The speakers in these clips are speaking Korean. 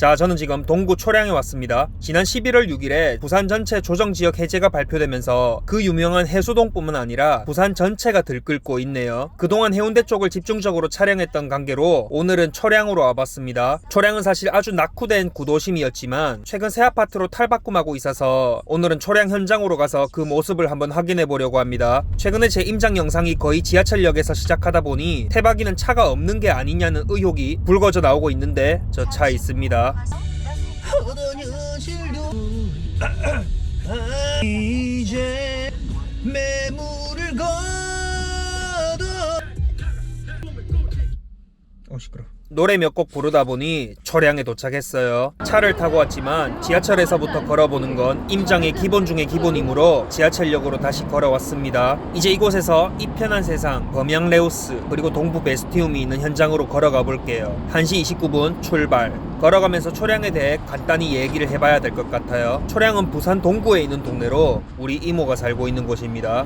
자, 저는 지금 동구 초량에 왔습니다. 지난 11월 6일에 부산 전체 조정지역 해제가 발표되면서 그 유명한 해수동뿐만 아니라 부산 전체가 들끓고 있네요. 그동안 해운대 쪽을 집중적으로 촬영했던 관계로 오늘은 초량으로 와봤습니다. 초량은 사실 아주 낙후된 구도심이었지만 최근 새 아파트로 탈바꿈하고 있어서 오늘은 초량 현장으로 가서 그 모습을 한번 확인해 보려고 합니다. 최근에 제 임장 영상이 거의 지하철역에서 시작하다 보니 태박이는 차가 없는 게 아니냐는 의혹이 불거져 나오고 있는데 저 차 있습니다. 이제 매물을 거둬. 시끄러. 노래 몇 곡 부르다 보니 초량에 도착했어요. 차를 타고 왔지만 지하철에서부터 걸어보는 건 임장의 기본 중의 기본이므로 지하철역으로 다시 걸어왔습니다. 이제 이곳에서 이 편한 세상, 범양레우스 그리고 동부 베스티움이 있는 현장으로 걸어가 볼게요. 1시 29분 출발. 걸어가면서 초량에 대해 간단히 얘기를 해봐야 될 것 같아요. 초량은 부산 동구에 있는 동네로 우리 이모가 살고 있는 곳입니다.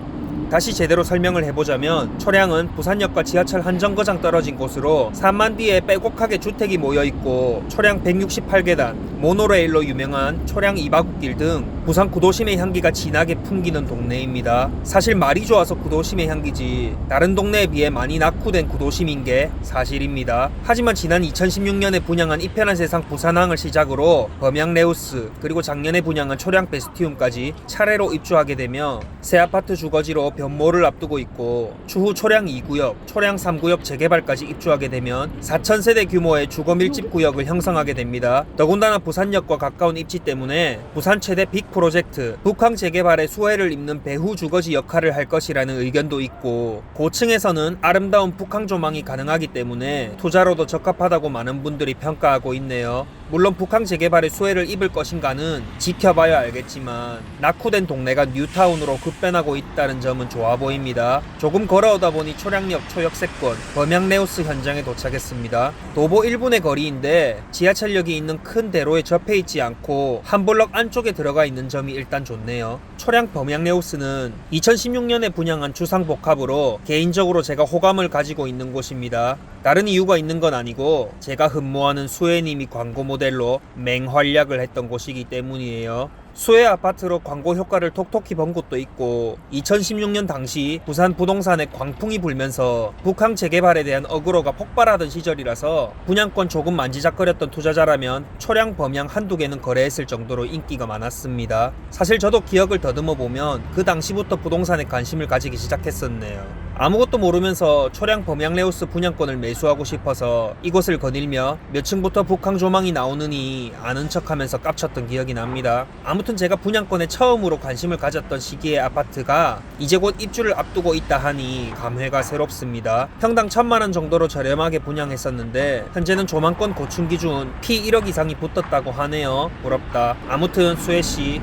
다시 제대로 설명을 해보자면 초량은 부산역과 지하철 한 정거장 떨어진 곳으로 산만뒤에 빼곡하게 주택이 모여있고 초량 168계단, 모노레일로 유명한 초량 2바구길 등 부산 구도심의 향기가 진하게 풍기는 동네입니다. 사실 말이 좋아서 구도심의 향기지 다른 동네에 비해 많이 낙후된 구도심인 게 사실입니다. 하지만 지난 2016년에 분양한 이편한 세상 부산항을 시작으로 범양레우스 그리고 작년에 분양한 초량 베스티움까지 차례로 입주하게 되며 새 아파트 주거지로 변모를 앞두고 있고 추후 초량 2구역, 초량 3구역 재개발까지 입주하게 되면 4,000세대 규모의 주거 밀집 구역을 형성하게 됩니다. 더군다나 부산역과 가까운 입지 때문에 부산 최대 빅 프로젝트 북항 재개발의 수혜를 입는 배후 주거지 역할을 할 것이라는 의견도 있고 고층에서는 아름다운 북항 조망이 가능하기 때문에 투자로도 적합하다고 많은 분들이 평가하고 있네요. 물론 북항 재개발의 수혜를 입을 것인가는 지켜봐야 알겠지만 낙후된 동네가 뉴타운으로 급변하고 있다는 점은 좋아 보입니다. 조금 걸어오다 보니 초량역 초역세권 범양레우스 현장에 도착했습니다. 도보 1분의 거리인데 지하철역이 있는 큰 대로에 접해 있지 않고 한 블럭 안쪽에 들어가 있는 점이 일단 좋네요. 초량 범양레우스는 2016년에 분양한 주상복합으로 개인적으로 제가 호감을 가지고 있는 곳입니다. 다른 이유가 있는 건 아니고 제가 흠모하는 수혜님이 광고 모델로 맹활약을 했던 곳이기 때문이에요. 수혜 아파트로 광고 효과를 톡톡히 번 곳도 있고 2016년 당시 부산 부동산에 광풍이 불면서 북항 재개발에 대한 어그로가 폭발하던 시절이라서 분양권 조금 만지작거렸던 투자자라면 초량 범양 한두 개는 거래했을 정도로 인기가 많았습니다. 사실 저도 기억을 더듬어 보면 그 당시부터 부동산에 관심을 가지기 시작했었네요. 아무것도 모르면서 초량 범양레우스 분양권을 매수하고 싶어서 이곳을 거닐며 몇 층부터 북항 조망이 나오느니 아는 척하면서 깝쳤던 기억이 납니다. 아무튼 제가 분양권에 처음으로 관심을 가졌던 시기의 아파트가 이제 곧 입주를 앞두고 있다 하니 감회가 새롭습니다. 평당 1,000만원 정도로 저렴하게 분양했었는데 현재는 조망권 고충 기준 피 1억 이상이 붙었다고 하네요. 부럽다. 아무튼 수혜씨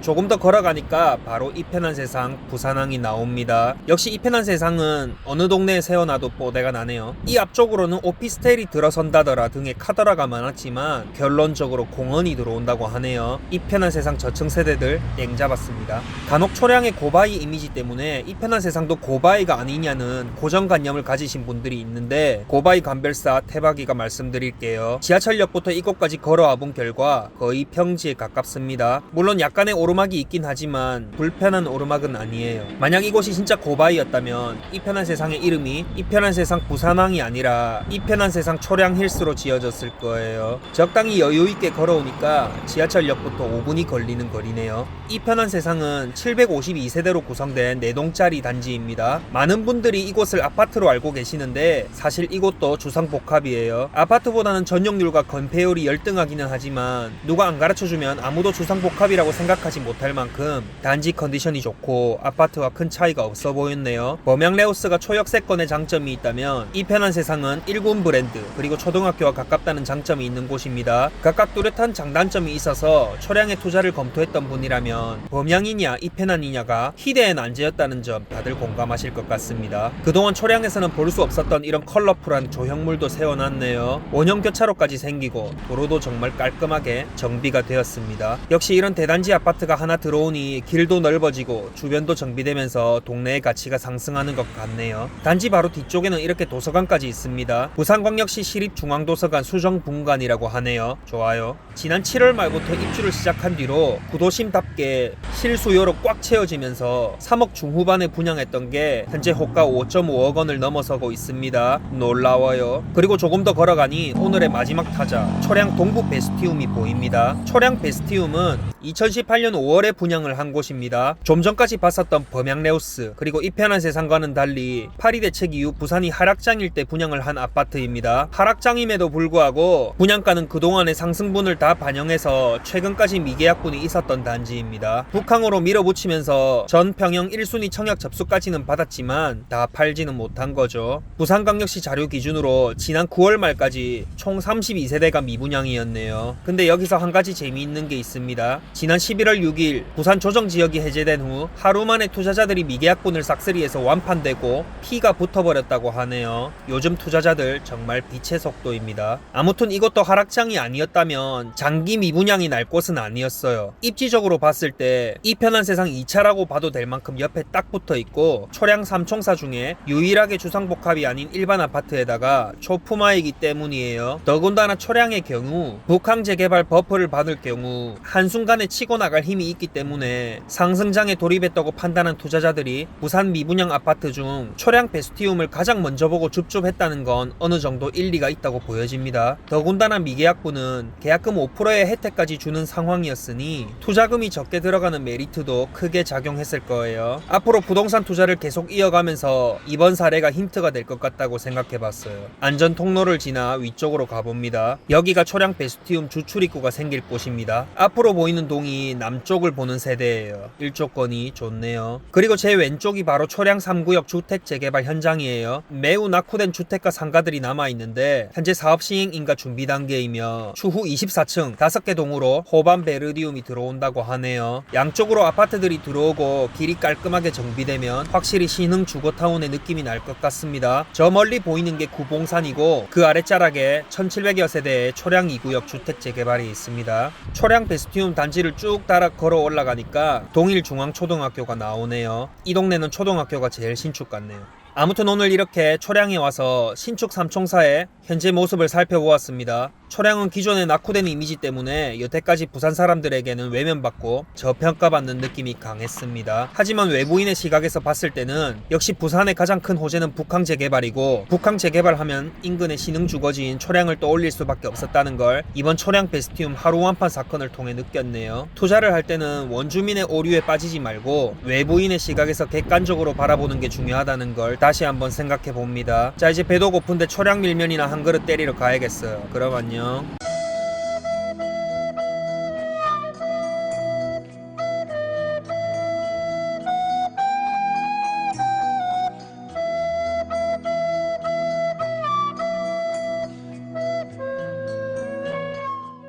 조금 더 걸어가니까 바로 이편한 세상 부산항이 나옵니다. 역시 이편한 세상은 어느 동네에 세워놔도 뽀대가 나네요. 이 앞쪽으로는 오피스텔이 들어선다더라 등의 카더라가 많았지만 결론적으로 공원이 들어온다고 하네요. 이편한 세상 저층 세대들 땡 잡았습니다. 간혹 초량의 고바위 이미지 때문에 이편한 세상도 고바위가 아니냐는 고정관념을 가지신 분들이 있는데 고바위 감별사 태박이가 말씀드릴게요. 지하철역부터 이곳까지 걸어와 본 결과 거의 평지에 가깝습니다. 물론 약간의 오르막이 있긴 하지만 불편한 오르막은 아니에요. 만약 이곳이 진짜 고바위였다면 이편한 세상의 이름이 이편한 세상 부산항이 아니라 이편한 세상 초량 힐스로 지어졌을 거예요. 적당히 여유있게 걸어오니까 지하철역부터 5분이 걸리는 거리네요. 이편한 세상은 752세대로 구성된 4동짜리 단지입니다. 많은 분들이 이곳을 아파트로 알고 계시는데 사실 이곳도 주상복합이에요. 아파트보다는 전용률과 건폐율이 열등하기는 하지만 누가 안 가르쳐주면 아무도 주상복합이라고 생각하지 못할 만큼 단지 컨디션이 좋고 아파트와 큰 차이가 없어 보였네요. 범양레우스가 초역세권의 장점이 있다면 이편한 세상은 1군 브랜드 그리고 초등학교와 가깝다는 장점이 있는 곳입니다. 각각 뚜렷한 장단점이 있어서 초량에 투자를 검토했던 분이라면 범양이냐 이편한이냐가 희대의 난제였다는 점 다들 공감하실 것 같습니다. 그동안 초량에서는 볼 수 없었던 이런 컬러풀한 조형물도 세워놨네요. 원형 교차로까지 생기고 도로도 정말 깔끔하게 정비가 되었습니다. 역시 이런 대단지 아파트가 배가 하나 들어오니 길도 넓어지고 주변도 정비되면서 동네의 가치가 상승하는 것 같네요. 단지 바로 뒤쪽에는 이렇게 도서관까지 있습니다. 부산광역시 시립중앙도서관 수정분관이라고 하네요. 좋아요. 지난 7월 말부터 입주를 시작한 뒤로 구도심답게 실수요로 꽉 채워지면서 3억 중후반에 분양했던 게 현재 호가 5.5억 원을 넘어서고 있습니다. 놀라워요. 그리고 조금 더 걸어가니 오늘의 마지막 타자 초량 동부 베스티움이 보입니다. 초량 베스티움은 2018년 5월에 분양을 한 곳입니다. 좀 전까지 봤었던 범양레우스 그리고 이편한 세상과는 달리 파리 대책 이후 부산이 하락장일 때 분양을 한 아파트입니다. 하락장임에도 불구하고 분양가는 그동안의 상승분을 다 반영해서 최근까지 미계약분이 있었던 단지입니다. 북항으로 밀어붙이면서 전 평형 1순위 청약 접수까지는 받았지만 다 팔지는 못한 거죠. 부산광역시 자료 기준으로 지난 9월 말까지 총 32세대가 미분양이었네요. 근데 여기서 한 가지 재미있는 게 있습니다. 지난 11월 6일 부산 조정지역이 해제된 후 하루 만에 투자자들이 미계약분을 싹쓸이해서 완판되고 피가 붙어버렸다고 하네요. 요즘 투자자들 정말 빛의 속도입니다. 아무튼 이것도 하락장이 아니었다면 장기 미분양이 날 곳은 아니었어요. 입지적으로 봤을 때 이편한 세상 2차라고 봐도 될 만큼 옆에 딱 붙어있고 초량 3총사 중에 유일하게 주상복합이 아닌 일반 아파트에다가 초품화이기 때문이에요. 더군다나 초량의 경우 북항 재개발 버프를 받을 경우 한순간에 치고 나갈 힘이 있기 때문에 상승장에 돌입했다고 판단한 투자자들이 부산 미분양 아파트 중 초량 베스티움을 가장 먼저 보고 줍줍했다는 건 어느 정도 일리가 있다고 보여집니다. 더군다나 미계약분은 계약금 5%의 혜택까지 주는 상황이었으니 투자금이 적게 들어가는 메리트도 크게 작용했을 거예요. 앞으로 부동산 투자를 계속 이어가면서 이번 사례가 힌트가 될 것 같다고 생각해봤어요. 안전 통로를 지나 위쪽으로 가봅니다. 여기가 초량 베스티움 주출입구가 생길 곳입니다. 앞으로 보이는 동이 남쪽을 보는 세대예요. 일조권이 좋네요. 그리고 제 왼쪽이 바로 초량 3구역 주택 재개발 현장이에요. 매우 낙후된 주택가 상가들이 남아있는데 현재 사업 시행 인가 준비 단계이며 추후 24층 5개 동으로 호반 베르디움이 들어온다고 하네요. 양쪽으로 아파트들이 들어오고 길이 깔끔하게 정비되면 확실히 신흥 주거타운의 느낌이 날 것 같습니다. 저 멀리 보이는 게 구봉산이고 그 아랫자락에 1700여 세대의 초량 2구역 주택 재개발이 있습니다. 초량 베스티움 단지를 쭉 따라 걸어 올라가니까 동일중앙초등학교가 나오네요. 이 동네는 초등학교가 제일 신축 같네요. 아무튼 오늘 이렇게 초량에 와서 신축 3총사의 현재 모습을 살펴보았습니다. 초량은 기존의 낙후된 이미지 때문에 여태까지 부산 사람들에게는 외면받고 저평가받는 느낌이 강했습니다. 하지만 외부인의 시각에서 봤을 때는 역시 부산의 가장 큰 호재는 북항 재개발이고 북항 재개발하면 인근의 신흥 주거지인 초량을 떠올릴 수밖에 없었다는 걸 이번 초량 베스티움 하루 완판 사건을 통해 느꼈네요. 투자를 할 때는 원주민의 오류에 빠지지 말고 외부인의 시각에서 객관적으로 바라보는 게 중요하다는 걸 다시 한번 생각해 봅니다. 자, 이제 배도 고픈데 초량 밀면이나 한 그릇 때리러 가야겠어요. 그럼 안녕.